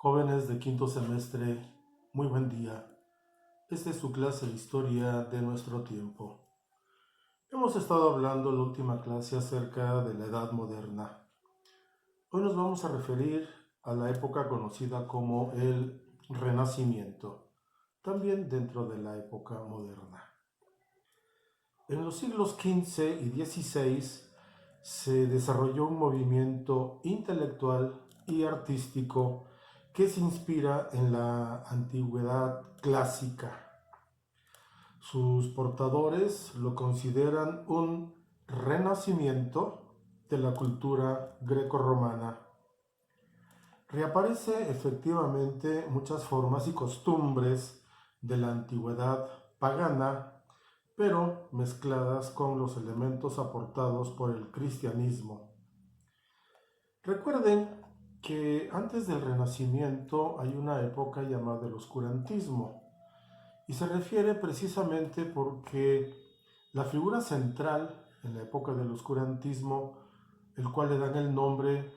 Jóvenes de quinto semestre, muy buen día. Esta es su clase de historia de nuestro tiempo. Hemos estado hablando en la última clase acerca de la Edad Moderna. Hoy nos vamos a referir a la época conocida como el Renacimiento, también dentro de la época moderna. En los siglos XV y XVI se desarrolló un movimiento intelectual y artístico que se inspira en la antigüedad clásica. Sus portadores lo consideran un renacimiento de la cultura grecorromana. Reaparece efectivamente muchas formas y costumbres de la antigüedad pagana, pero mezcladas con los elementos aportados por el cristianismo. Recuerden que antes del Renacimiento hay una época llamada el oscurantismo, y se refiere precisamente porque la figura central en la época del oscurantismo, el cual le dan el nombre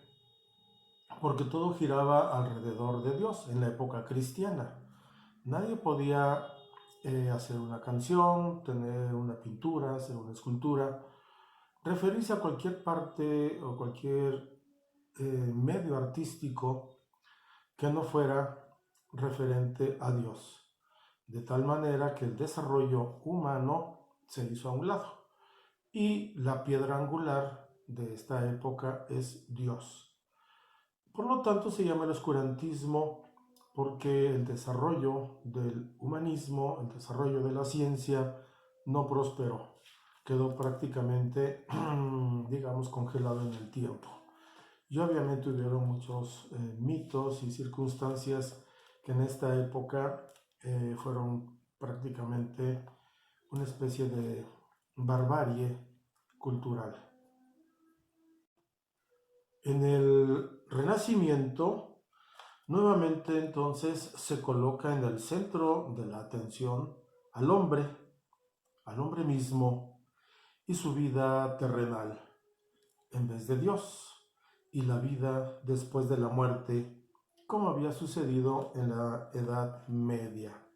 porque todo giraba alrededor de Dios en la época cristiana. Nadie podía hacer una canción, tener una pintura, hacer una escultura, referirse a cualquier parte o cualquier medio artístico que no fuera referente a Dios, de tal manera que el desarrollo humano se hizo a un lado y la piedra angular de esta época es Dios. Por lo tanto se llama el oscurantismo porque el desarrollo del humanismo, el desarrollo de la ciencia no prosperó, quedó prácticamente, digamos, congelado en el tiempo. Y obviamente hubieron muchos mitos y circunstancias que en esta época fueron prácticamente una especie de barbarie cultural. En el Renacimiento, nuevamente entonces se coloca en el centro de la atención al hombre mismo y su vida terrenal, en vez de Dios y la vida después de la muerte, como había sucedido en la Edad Media.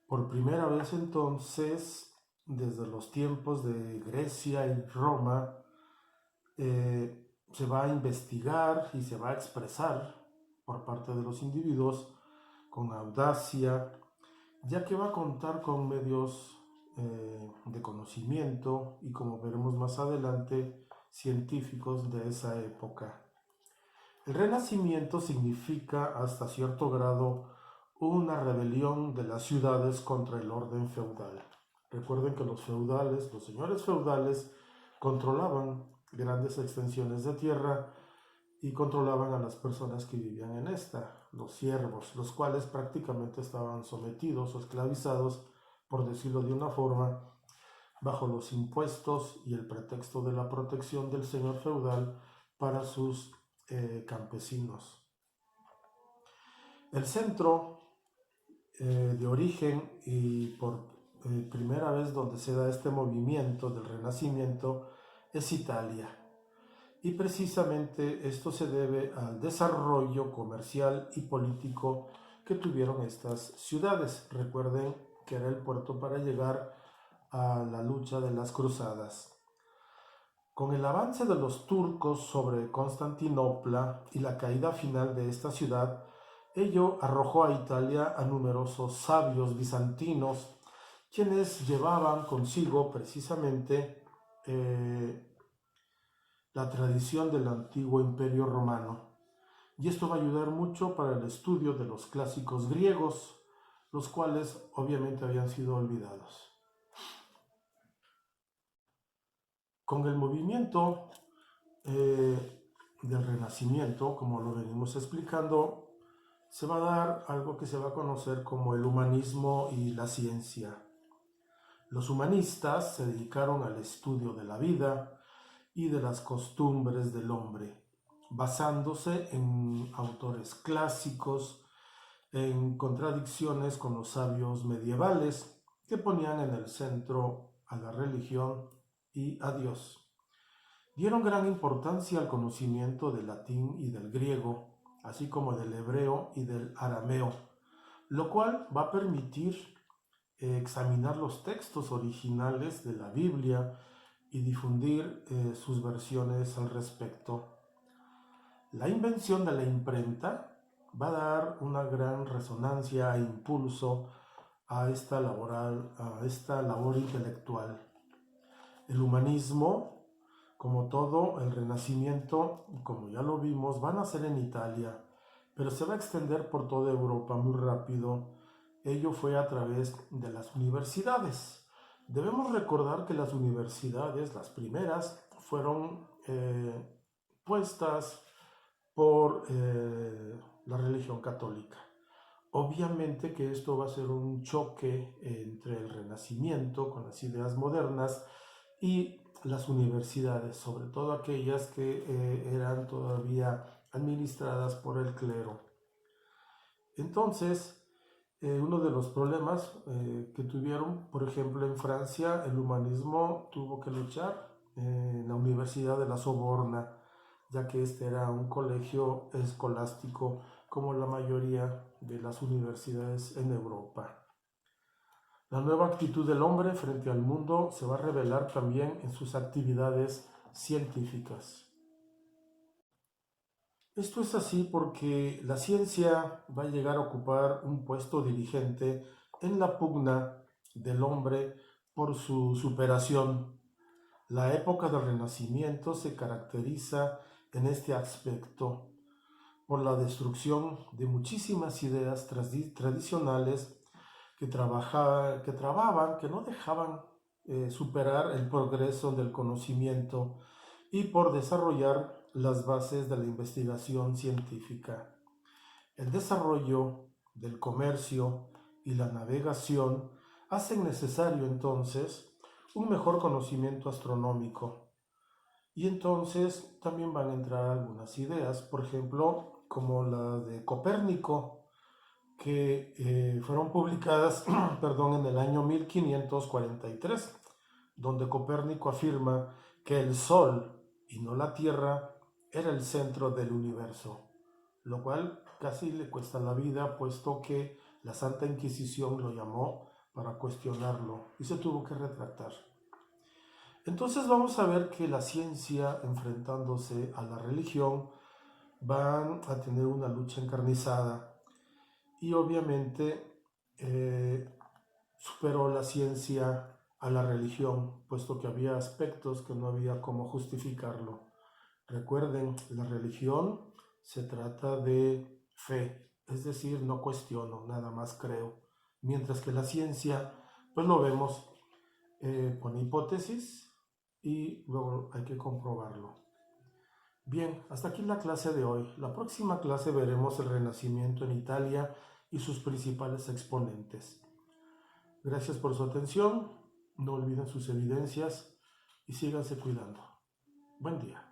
Por primera vez entonces, desde los tiempos de Grecia y Roma, se va a investigar y se va a expresar por parte de los individuos con audacia, ya que va a contar con medios de conocimiento y, como veremos más adelante, científicos de esa época. El Renacimiento significa hasta cierto grado una rebelión de las ciudades contra el orden feudal. Recuerden que los feudales, los señores feudales, controlaban grandes extensiones de tierra y controlaban a las personas que vivían en esta, los siervos, los cuales prácticamente estaban sometidos o esclavizados, por decirlo de una forma, bajo los impuestos y el pretexto de la protección del señor feudal para sus campesinos. El centro de origen y por primera vez donde se da este movimiento del Renacimiento es Italia. Y precisamente esto se debe al desarrollo comercial y político que tuvieron estas ciudades. Recuerden que era el puerto para llegar a la lucha de las cruzadas. Con el avance de los turcos sobre Constantinopla y la caída final de esta ciudad, ello arrojó a Italia a numerosos sabios bizantinos, quienes llevaban consigo precisamente la tradición del antiguo imperio romano. Y esto va a ayudar mucho para el estudio de los clásicos griegos, los cuales obviamente habían sido olvidados. Con el movimiento del Renacimiento, como lo venimos explicando, se va a dar algo que se va a conocer como el humanismo y la ciencia. Los humanistas se dedicaron al estudio de la vida y de las costumbres del hombre, basándose en autores clásicos, en contradicciones con los sabios medievales que ponían en el centro a la religión y a Dios. Dieron gran importancia al conocimiento del latín y del griego, así como del hebreo y del arameo, lo cual va a permitir examinar los textos originales de la Biblia y difundir sus versiones al respecto. La invención de la imprenta va a dar una gran resonancia e impulso a esta labor intelectual. El humanismo, como todo el Renacimiento, como ya lo vimos, va a nacer en Italia, pero se va a extender por toda Europa muy rápido. Ello fue a través de las universidades. Debemos recordar que las universidades, las primeras, fueron puestas por la religión católica. Obviamente que esto va a ser un choque entre el Renacimiento con las ideas modernas y las universidades, sobre todo aquellas que eran todavía administradas por el clero. Entonces, uno de los problemas que tuvieron, por ejemplo, en Francia, el humanismo tuvo que luchar en la Universidad de la Sorbona, ya que este era un colegio escolástico como la mayoría de las universidades en Europa. La nueva actitud del hombre frente al mundo se va a revelar también en sus actividades científicas. Esto es así porque la ciencia va a llegar a ocupar un puesto dirigente en la pugna del hombre por su superación. La época del Renacimiento se caracteriza en este aspecto por la destrucción de muchísimas ideas tradicionales que trababan, que no dejaban superar el progreso del conocimiento y por desarrollar las bases de la investigación científica. El desarrollo del comercio y la navegación hacen necesario entonces un mejor conocimiento astronómico. Y entonces también van a entrar algunas ideas, por ejemplo, como la de Copérnico, que fueron publicadas en el año 1543, donde Copérnico afirma que el Sol y no la Tierra era el centro del universo, lo cual casi le cuesta la vida, puesto que la Santa Inquisición lo llamó para cuestionarlo y se tuvo que retractar. Entonces vamos a ver que la ciencia, enfrentándose a la religión, van a tener una lucha encarnizada y obviamente superó la ciencia a la religión, puesto que había aspectos que no había cómo justificarlo. Recuerden, la religión se trata de fe, es decir, no cuestiono, nada más creo. Mientras que la ciencia, pues lo vemos, pone hipótesis y luego hay que comprobarlo. Bien, hasta aquí la clase de hoy. La próxima clase veremos el Renacimiento en Italia y sus principales exponentes. Gracias por su atención, no olviden sus evidencias y síganse cuidando. Buen día.